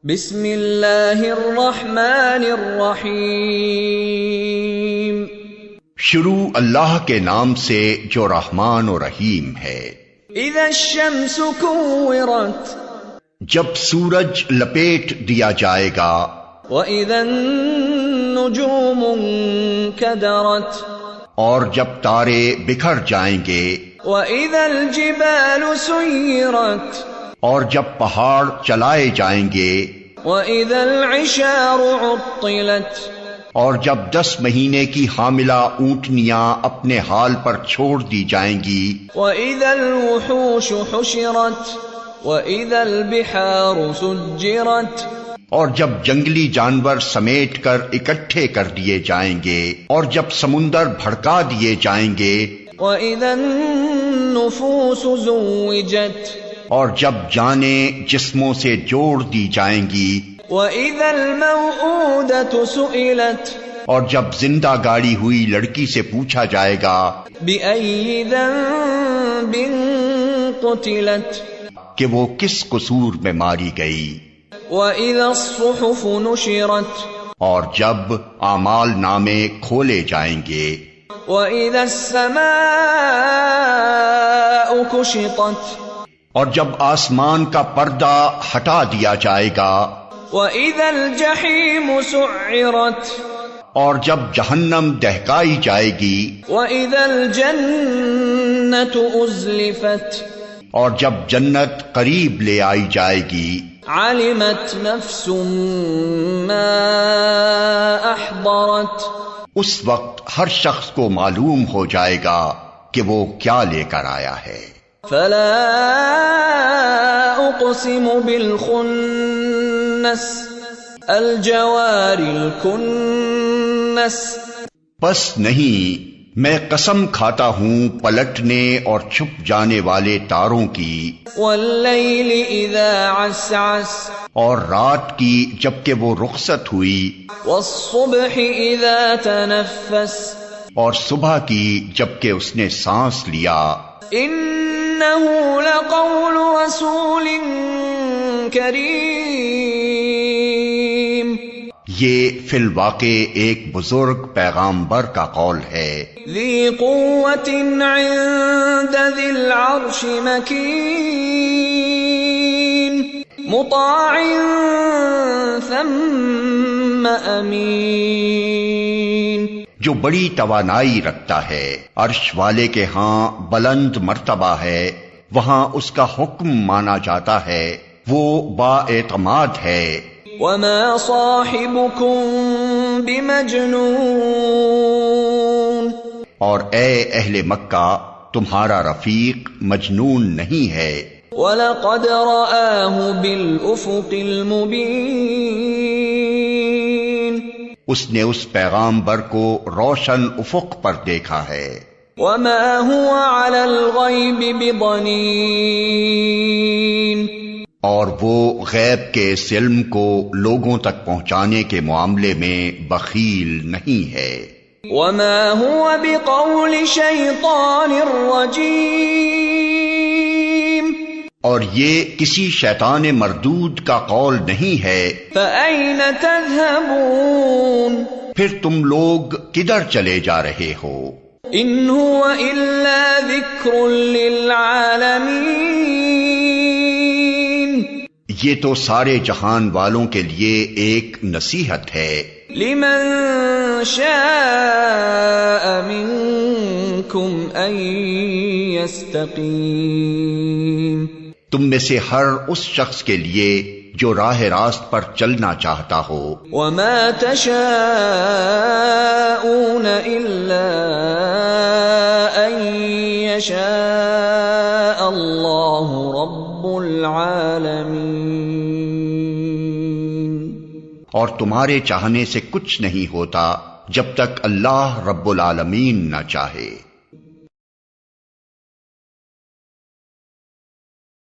بسم اللہ الرحمن الرحیم، شروع اللہ کے نام سے جو رحمان و رحیم ہے۔ اذا الشمس کورت، جب سورج لپیٹ دیا جائے گا۔ وَإِذَا النُّجُومُ انكَدَرَتْ، اور جب تارے بکھر جائیں گے۔ وَإِذَا الْجِبَالُ سُيِّرَتْ، اور جب پہاڑ چلائے جائیں گے۔ وَإِذَا الْعِشَارُ عُطِّلَتْ، اور جب 10 مہینے کی حاملہ اونٹنیاں اپنے حال پر چھوڑ دی جائیں گی۔ وَإِذَا الْوُحُوشُ حُشِرَتْ، وَإِذَا الْبِحَارُ سُجِّرَتْ، اور جب جنگلی جانور سمیٹ کر اکٹھے کر دیے جائیں گے، اور جب سمندر بھڑکا دیے جائیں گے۔ وَإِذَا النُّفُوسُ زُوِّجَتْ، اور جب جانیں جسموں سے جوڑ دی جائیں گی۔ وَإِذَا الْمَوْءُودَةُ سُئِلَتْ، اور جب زندہ گاڑی ہوئی لڑکی سے پوچھا جائے گا۔ بِأَيِّ ذَنبٍ قُتِلَتْ، کہ وہ کس قصور میں ماری گئی۔ وَإِذَا الصُّحُفُ نُشِرَتْ، اور جب اعمال نامے کھولے جائیں گے۔ وَإِذَا السَّمَاءُ كُشِطَتْ، اور جب آسمان کا پردہ ہٹا دیا جائے گا۔ وَإِذَا الْجَحِيمُ سُعِّرَتْ، اور جب جہنم دہکائی جائے گی۔ وَإِذَا الْجَنَّةُ أُزْلِفَتْ، اور جب جنت قریب لے آئی جائے گی۔ عَلِمَتْ نَفْسٌ مَّا أَحْضَرَتْ، اس وقت ہر شخص کو معلوم ہو جائے گا کہ وہ کیا لے کر آیا ہے۔ فَلَا أُقْسِمُ بِالْخُنَّسِ، الْجَوَارِ الْكُنَّسِ، پس نہیں، میں قسم کھاتا ہوں پلٹنے اور چھپ جانے والے تاروں کی۔ وَاللَّيْلِ إِذَا عَسْعَسَ، اور رات کی جبکہ وہ رخصت ہوئی۔ وَالصُّبْحِ إِذَا تَنَفَّسَ، اور صبح کی جبکہ اس نے سانس لیا۔ إِنَّهُ لَقَوْلُ رَسُولٍ كَرِيمٍ، یہ فی الواقع ایک بزرگ پیغامبر کا قول ہے۔ ذِي قُوَّةٍ عِندَ ذِي الْعَرْشِ مَكِينٍ، مُطَاعٍ ثَمَّ أَمِينٍ، جو بڑی توانائی رکھتا ہے، عرش والے کے ہاں بلند مرتبہ ہے، وہاں اس کا حکم مانا جاتا ہے، وہ با اعتماد ہے۔ وَمَا صَاحِبُكُم بِمَجْنُونٍ، اور اے اہل مکہ، تمہارا رفیق مجنون نہیں ہے۔ وَلَقَدْ رَآهُ بِالْأُفُقِ الْمُبِينِ، اس نے اس پیغامبر کو روشن افق پر دیکھا ہے۔ وَمَا هُوَ عَلَى الْغَيْبِ بِضَنِينٍ، اور وہ غیب کے اس علم کو لوگوں تک پہنچانے کے معاملے میں بخیل نہیں ہے۔ وَمَا هُوَ بِقَوْلِ شَيْطَانٍ رَّجِيمٍ، اور یہ کسی شیطان مردود کا قول نہیں ہے۔ فَأَيْنَ تَذْهَبُونَ، پھر تم لوگ کدھر چلے جا رہے ہو؟ إِنْ هُوَ إِلَّا ذِكْرٌ لِّلْعَالَمِينَ، یہ تو سارے جہان والوں کے لیے ایک نصیحت ہے۔ لِمَن شَاءَ مِنكُمْ أَن يَسْتَقِيمَ، تم میں سے ہر اس شخص کے لیے جو راہ راست پر چلنا چاہتا ہو۔ وَمَا تَشَاءُونَ إِلَّا أَن يَشَاءَ اللَّهُ رَبُّ الْعَالَمِينَ، اور تمہارے چاہنے سے کچھ نہیں ہوتا جب تک اللہ رب العالمین نہ چاہے۔